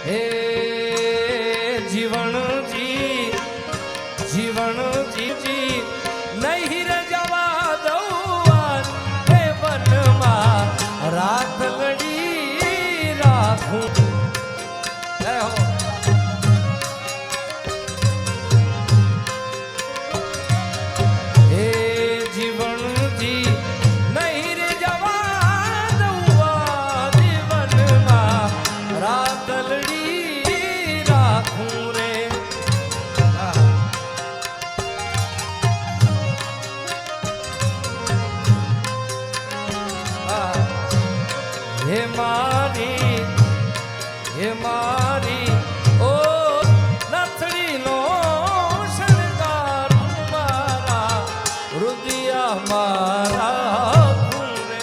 હે જીવન જીજી નહીં રે જવા દઉં હે વનમાં રાત લડી રાખું હે જીવનજી નહીં રે જવા દઉં જીવનમાં રાત લડી રાખું રે હે મારી ઓ નથડીનો શણગાર મારા રુદિયા મારા ખૂણે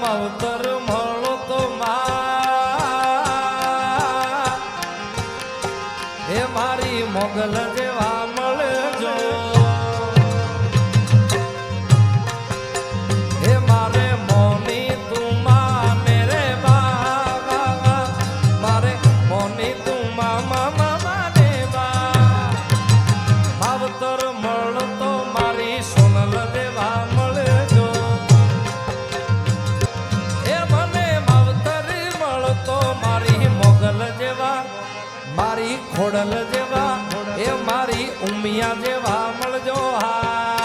માવતર મળો તો હે મારી મોગલ જેવા મળજો હે મારે મોની તું માને રે બા મારે મોની તું મામા માને બા માવતર મળો તો મારી સોનલ જેવા મળજો મારી ખોડલ જેવા એ મારી ઉમિયા જેવા મળજો હા